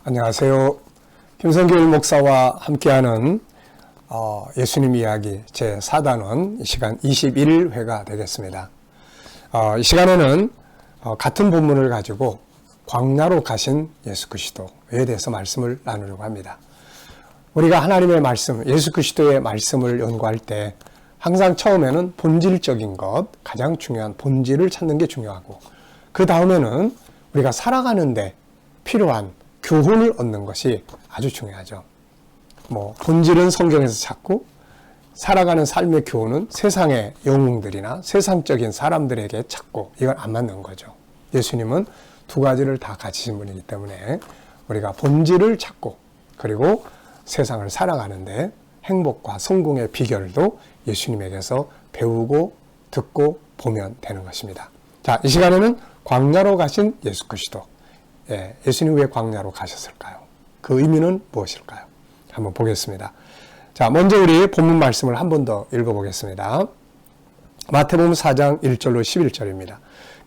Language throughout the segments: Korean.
안녕하세요. 김성길 목사와 함께하는 예수님 이야기 제4단원 이 시간 21회가 되겠습니다. 이 시간에는 같은 본문을 가지고 광야로 가신 예수 그리스도에 대해서 말씀을 나누려고 합니다. 우리가 하나님의 말씀, 예수 그리스도의 말씀을 연구할 때 항상 처음에는 본질적인 것, 가장 중요한 본질을 찾는 게 중요하고, 그 다음에는 우리가 살아가는데 필요한 교훈을 얻는 것이 아주 중요하죠. 본질은 성경에서 찾고, 살아가는 삶의 교훈은 세상의 영웅들이나 세상적인 사람들에게 찾고, 이건 안 맞는 거죠. 예수님은 두 가지를 다 가지신 분이기 때문에 우리가 본질을 찾고, 그리고 세상을 살아가는데 행복과 성공의 비결도 예수님에게서 배우고 듣고 보면 되는 것입니다. 자, 이 시간에는 광야로 가신 예수 그리스도. 예수님 왜 광야로 가셨을까요? 그 의미는 무엇일까요? 한번 보겠습니다. 자, 먼저 우리 본문 말씀을 한 번 더 읽어보겠습니다. 마태복음 4장 1절로 11절입니다.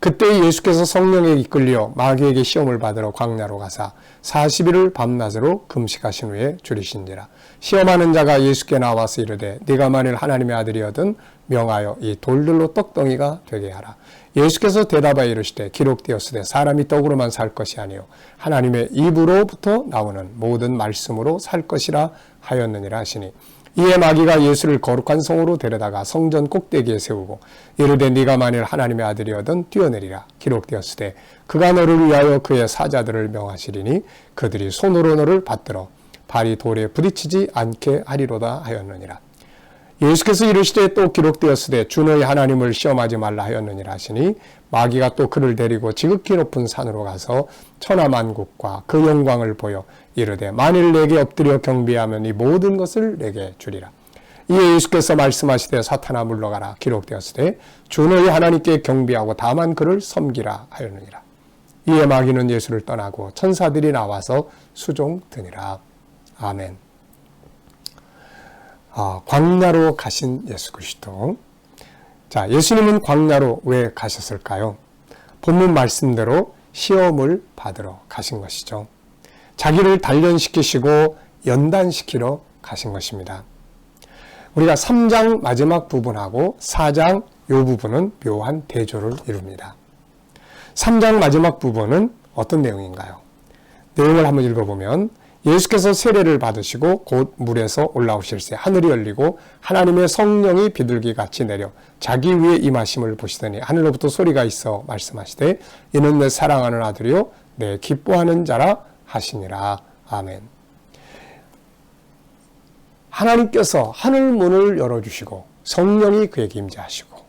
그때 예수께서 성령에 이끌려 마귀에게 시험을 받으러 광야로 가사 40일을 밤낮으로 금식하신 후에 줄이신지라. 시험하는 자가 예수께 나와서 이르되 네가 만일 하나님의 아들이거든 명하여 이 돌들로 떡덩이가 되게 하라. 예수께서 대답하여 이르시되 기록되었으되 사람이 떡으로만 살 것이 아니요 하나님의 입으로부터 나오는 모든 말씀으로 살 것이라 하였느니라 하시니, 이에 마귀가 예수를 거룩한 성으로 데려다가 성전 꼭대기에 세우고 이르되 네가 만일 하나님의 아들이거든 뛰어내리라. 기록되었으되 그가 너를 위하여 그의 사자들을 명하시리니 그들이 손으로 너를 받들어 발이 돌에 부딪히지 않게 하리로다 하였느니라. 예수께서 이르시되 또 기록되었으되 주 너희 하나님을 시험하지 말라 하였느니라 하시니, 마귀가 또 그를 데리고 지극히 높은 산으로 가서 천하만국과 그 영광을 보여 이르되 만일 내게 엎드려 경배하면 이 모든 것을 내게 주리라. 이에 예수께서 말씀하시되 사탄아 물러가라. 기록되었으되 주 너희 하나님께 경배하고 다만 그를 섬기라 하였느니라. 이에 마귀는 예수를 떠나고 천사들이 나와서 수종드니라. 아멘. 광야로 가신 예수 그리스도. 자, 예수님은 광야로 왜 가셨을까요? 본문 말씀대로 시험을 받으러 가신 것이죠. 자기를 단련시키시고 연단시키러 가신 것입니다. 우리가 3장 마지막 부분하고 4장 이 부분은 묘한 대조를 이룹니다. 3장 마지막 부분은 어떤 내용인가요? 내용을 한번 읽어보면, 예수께서 세례를 받으시고 곧 물에서 올라오실새 하늘이 열리고 하나님의 성령이 비둘기같이 내려 자기 위에 임하심을 보시더니 하늘로부터 소리가 있어 말씀하시되 이는 내 사랑하는 아들이요 내 기뻐하는 자라 하시니라. 아멘. 하나님께서 하늘 문을 열어주시고 성령이 그에게 임재하시고,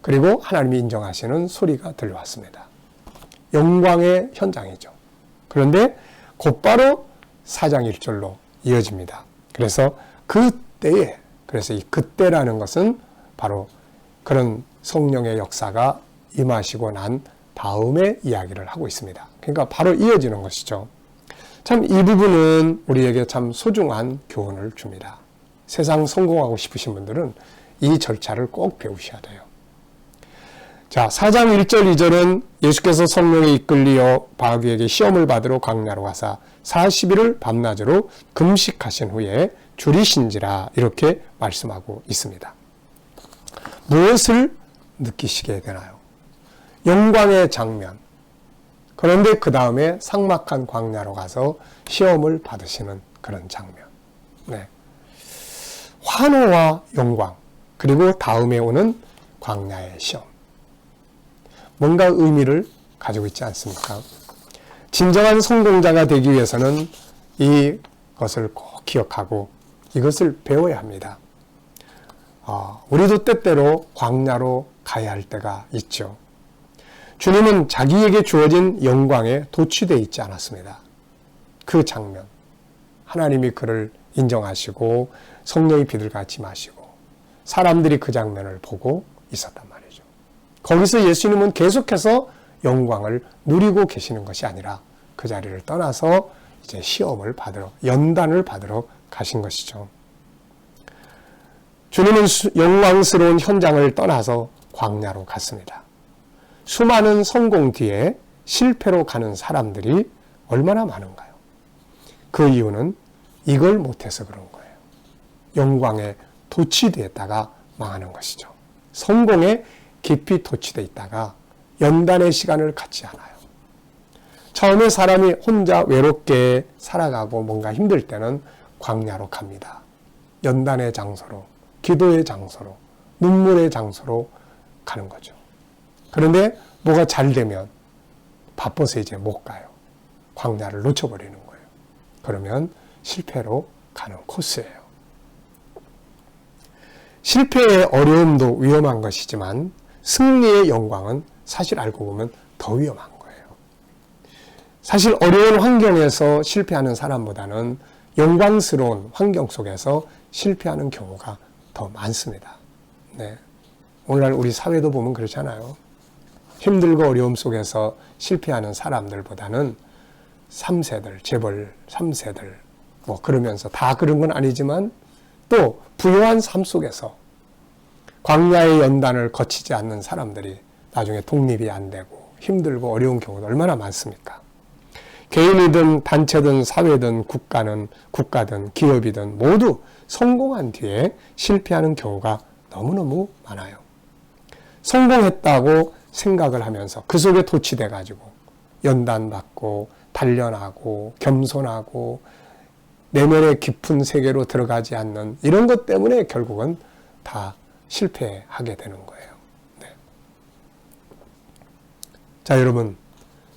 그리고 하나님이 인정하시는 소리가 들려왔습니다. 영광의 현장이죠. 그런데 곧바로 4장 1절로 이어집니다. 그래서 그때에, 그래서 이 그때라는 것은 바로 그런 성령의 역사가 임하시고 난 다음에 이야기를 하고 있습니다. 그러니까 바로 이어지는 것이죠. 참 이 부분은 우리에게 참 소중한 교훈을 줍니다. 세상 성공하고 싶으신 분들은 이 절차를 꼭 배우셔야 돼요. 자, 4장 1절 2절은 예수께서 성령에 이끌리어 마귀에게 시험을 받으러 광야로 가사 40일을 밤낮으로 금식하신 후에 줄이신지라 이렇게 말씀하고 있습니다. 무엇을 느끼시게 되나요? 영광의 장면. 그런데 그 다음에 삭막한 광야로 가서 시험을 받으시는 그런 장면. 네. 환호와 영광, 그리고 다음에 오는 광야의 시험. 뭔가 의미를 가지고 있지 않습니까? 진정한 성공자가 되기 위해서는 이것을 꼭 기억하고 이것을 배워야 합니다. 우리도 때때로 광야로 가야 할 때가 있죠. 주님은 자기에게 주어진 영광에 도취되어 있지 않았습니다. 그 장면, 하나님이 그를 인정하시고 성령이 비둘기같이 마시고 사람들이 그 장면을 보고 있었단 말이에요. 거기서 예수님은 계속해서 영광을 누리고 계시는 것이 아니라 그 자리를 떠나서 이제 시험을 받으러, 연단을 받으러 가신 것이죠. 주님은 영광스러운 현장을 떠나서 광야로 갔습니다. 수많은 성공 뒤에 실패로 가는 사람들이 얼마나 많은가요? 그 이유는 이걸 못해서 그런 거예요. 영광에 도취되어 있다가 망하는 것이죠. 성공에 깊이 도취되어 있다가 연단의 시간을 갖지 않아요. 처음에 사람이 혼자 외롭게 살아가고 뭔가 힘들 때는 광야로 갑니다. 연단의 장소로, 기도의 장소로, 눈물의 장소로 가는 거죠. 그런데 뭐가 잘 되면 바빠서 이제 못 가요. 광야를 놓쳐버리는 거예요. 그러면 실패로 가는 코스예요. 실패의 어려움도 위험한 것이지만 승리의 영광은 사실 알고 보면 더 위험한 거예요. 사실 어려운 환경에서 실패하는 사람보다는 영광스러운 환경 속에서 실패하는 경우가 더 많습니다. 네. 오늘날 우리 사회도 보면 그렇잖아요. 힘들고 어려움 속에서 실패하는 사람들보다는 3세들, 재벌 3세들, 뭐 그러면서 다 그런 건 아니지만 또 부유한 삶 속에서 광야의 연단을 거치지 않는 사람들이 나중에 독립이 안 되고 힘들고 어려운 경우도 얼마나 많습니까? 개인이든 단체든 사회든 국가든 기업이든 모두 성공한 뒤에 실패하는 경우가 너무너무 많아요. 성공했다고 생각을 하면서 그 속에 도취돼 가지고 연단받고 단련하고 겸손하고 내면의 깊은 세계로 들어가지 않는 이런 것 때문에 결국은 다 실패하게 되는 거예요. 네. 자, 여러분,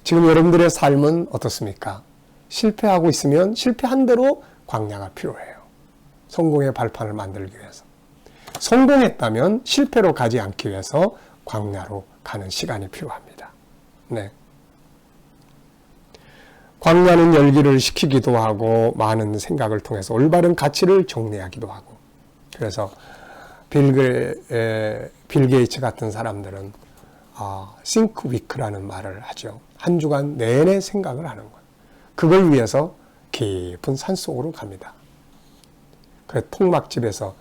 지금 여러분들의 삶은 어떻습니까? 실패하고 있으면 실패한 대로 광야가 필요해요. 성공의 발판을 만들기 위해서. 성공했다면 실패로 가지 않기 위해서 광야로 가는 시간이 필요합니다. 네. 광야는 열기를 식히기도 하고 많은 생각을 통해서 올바른 가치를 정리하기도 하고, 그래서 빌 게이츠 같은 사람들은 think week라는 말을 하죠. 한 주간 내내 생각을 하는 거예요. 그걸 위해서 깊은 산속으로 갑니다. 그 통막집에서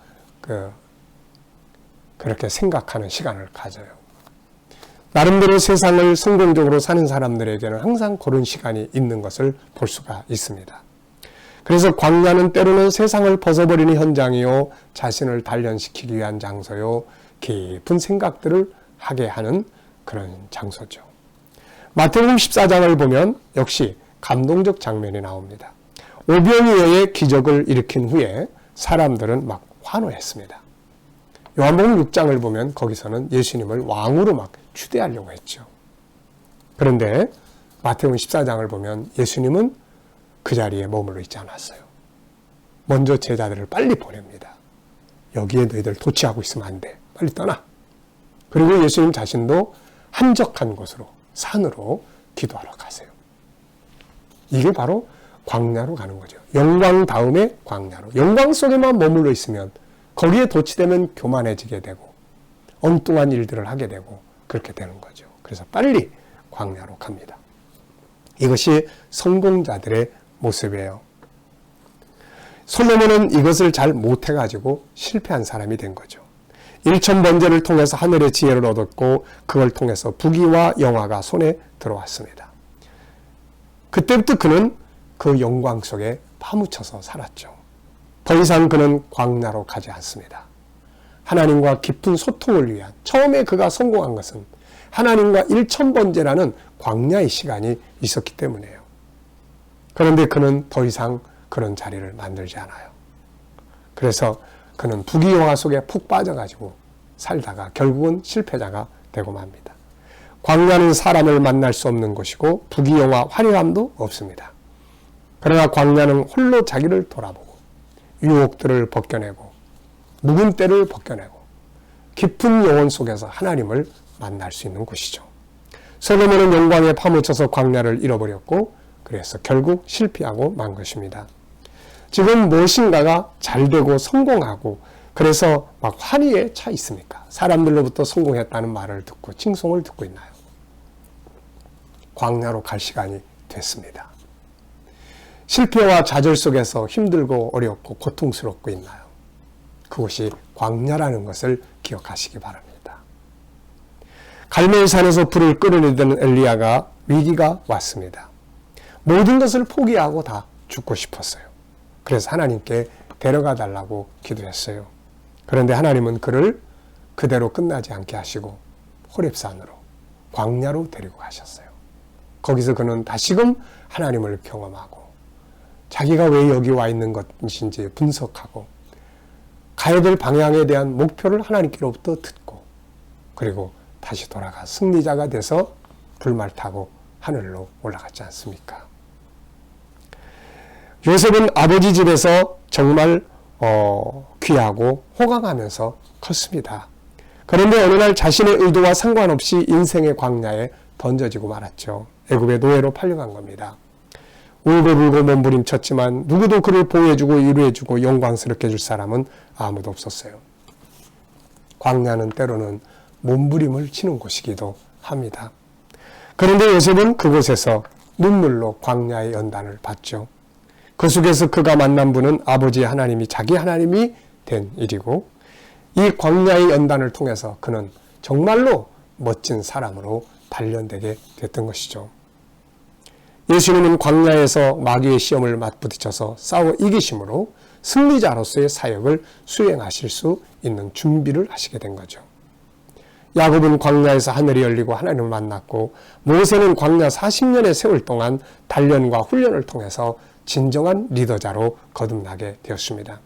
그렇게 생각하는 시간을 가져요. 나름대로 세상을 성공적으로 사는 사람들에게는 항상 그런 시간이 있는 것을 볼 수가 있습니다. 그래서 광야는 때로는 세상을 벗어버리는 현장이요, 자신을 단련시키기 위한 장소요, 깊은 생각들을 하게 하는 그런 장소죠. 마태복음 14장을 보면 역시 감동적 장면이 나옵니다. 오병이어의 기적을 일으킨 후에 사람들은 막 환호했습니다. 요한복음 6장을 보면 거기서는 예수님을 왕으로 막 추대하려고 했죠. 그런데 마태복음 14장을 보면 예수님은 그 자리에 머물러 있지 않았어요. 먼저 제자들을 빨리 보냅니다. 여기에 너희들 도취하고 있으면 안 돼. 빨리 떠나. 그리고 예수님 자신도 한적한 곳으로, 산으로 기도하러 가세요. 이게 바로 광야로 가는 거죠. 영광 다음에 광야로. 영광 속에만 머물러 있으면 거기에 도취되면 교만해지게 되고 엉뚱한 일들을 하게 되고 그렇게 되는 거죠. 그래서 빨리 광야로 갑니다. 이것이 성공자들의 모습이에요. 솔로몬은 이것을 잘 못해가지고 실패한 사람이 된 거죠. 일천번제를 통해서 하늘의 지혜를 얻었고 그걸 통해서 부귀와 영화가 손에 들어왔습니다. 그때부터 그는 그 영광 속에 파묻혀서 살았죠. 더 이상 그는 광야로 가지 않습니다. 하나님과 깊은 소통을 위한, 처음에 그가 성공한 것은 하나님과 일천번제라는 광야의 시간이 있었기 때문이에요. 그런데 그는 더 이상 그런 자리를 만들지 않아요. 그래서 그는 부귀영화 속에 푹 빠져가지고 살다가 결국은 실패자가 되고 맙니다. 광야는 사람을 만날 수 없는 곳이고 부귀영화 화려함도 없습니다. 그러나 광야는 홀로 자기를 돌아보고 유혹들을 벗겨내고 묵은 때를 벗겨내고 깊은 영혼 속에서 하나님을 만날 수 있는 곳이죠. 솔로몬은 영광에 파묻혀서 광야를 잃어버렸고 그래서 결국 실패하고 만 것입니다. 지금 무엇인가가 잘 되고 성공하고 그래서 막 환희에 차 있습니까? 사람들로부터 성공했다는 말을 듣고 칭송을 듣고 있나요? 광야로 갈 시간이 됐습니다. 실패와 좌절 속에서 힘들고 어렵고 고통스럽고 있나요? 그것이 광야라는 것을 기억하시기 바랍니다. 갈멜산에서 불을 끌어내던 엘리야가 위기가 왔습니다. 모든 것을 포기하고 다 죽고 싶었어요. 그래서 하나님께 데려가 달라고 기도했어요. 그런데 하나님은 그를 그대로 끝나지 않게 하시고 호렙산으로, 광야로 데리고 가셨어요. 거기서 그는 다시금 하나님을 경험하고 자기가 왜 여기 와 있는 것인지 분석하고 가야 될 방향에 대한 목표를 하나님께로부터 듣고 그리고 다시 돌아가 승리자가 돼서 불말 타고 하늘로 올라갔지 않습니까? 요셉은 아버지 집에서 정말 귀하고 호강하면서 컸습니다. 그런데 어느 날 자신의 의도와 상관없이 인생의 광야에 던져지고 말았죠. 애굽의 노예로 팔려간 겁니다. 울고불고 몸부림쳤지만 누구도 그를 보호해주고 위로해주고 영광스럽게 해줄 사람은 아무도 없었어요. 광야는 때로는 몸부림을 치는 곳이기도 합니다. 그런데 요셉은 그곳에서 눈물로 광야의 연단을 받죠. 그 속에서 그가 만난 분은 아버지의 하나님이 자기 하나님이 된 일이고 이 광야의 연단을 통해서 그는 정말로 멋진 사람으로 단련되게 됐던 것이죠. 예수님은 광야에서 마귀의 시험을 맞부딪혀서 싸워 이기심으로 승리자로서의 사역을 수행하실 수 있는 준비를 하시게 된 거죠. 야곱은 광야에서 하늘이 열리고 하나님을 만났고 모세는 광야 40년의 세월 동안 단련과 훈련을 통해서 진정한 리더자로 거듭나게 되었습니다.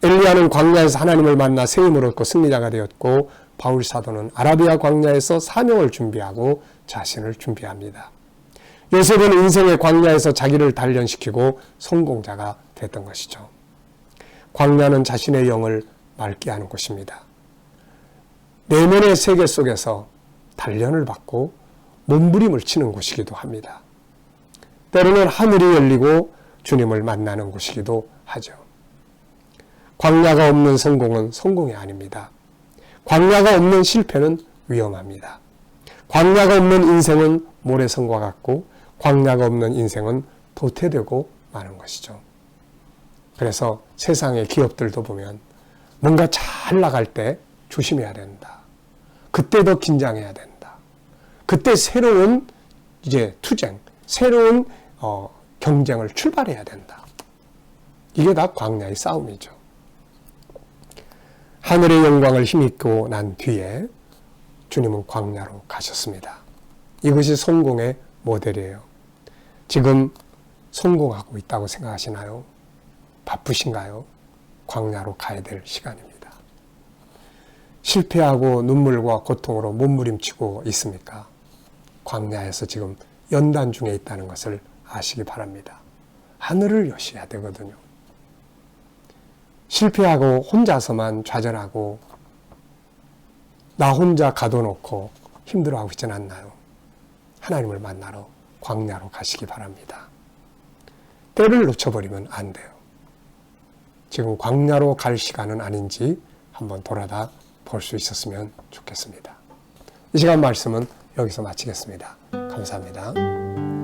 엘리야는 광야에서 하나님을 만나 세움을 얻고 승리자가 되었고 바울 사도는 아라비아 광야에서 사명을 준비하고 자신을 준비합니다. 요셉은 인생의 광야에서 자기를 단련시키고 성공자가 됐던 것이죠. 광야는 자신의 영을 맑게 하는 곳입니다. 내면의 세계 속에서 단련을 받고 몸부림을 치는 곳이기도 합니다. 때로는 하늘이 열리고 주님을 만나는 곳이기도 하죠. 광야가 없는 성공은 성공이 아닙니다. 광야가 없는 실패는 위험합니다. 광야가 없는 인생은 모래성과 같고 광야가 없는 인생은 도태되고 마는 것이죠. 그래서 세상의 기업들도 보면 뭔가 잘 나갈 때 조심해야 된다. 그때 더 긴장해야 된다. 그때 새로운 투쟁, 새로운 경쟁을 출발해야 된다. 이게 다 광야의 싸움이죠. 하늘의 영광을 힘입고 난 뒤에 주님은 광야로 가셨습니다. 이것이 성공의 모델이에요. 지금 성공하고 있다고 생각하시나요? 바쁘신가요? 광야로 가야 될 시간입니다. 실패하고 눈물과 고통으로 몸부림치고 있습니까? 광야에서 지금 연단 중에 있다는 것을 아시기 바랍니다. 하늘을 여셔야 되거든요. 실패하고 혼자서만 좌절하고 나 혼자 가둬놓고 힘들어하고 있지는 않나요? 하나님을 만나러 광야로 가시기 바랍니다. 때를 놓쳐버리면 안 돼요. 지금 광야로 갈 시간은 아닌지 한번 돌아다 볼 수 있었으면 좋겠습니다. 이 시간 말씀은 여기서 마치겠습니다. 감사합니다.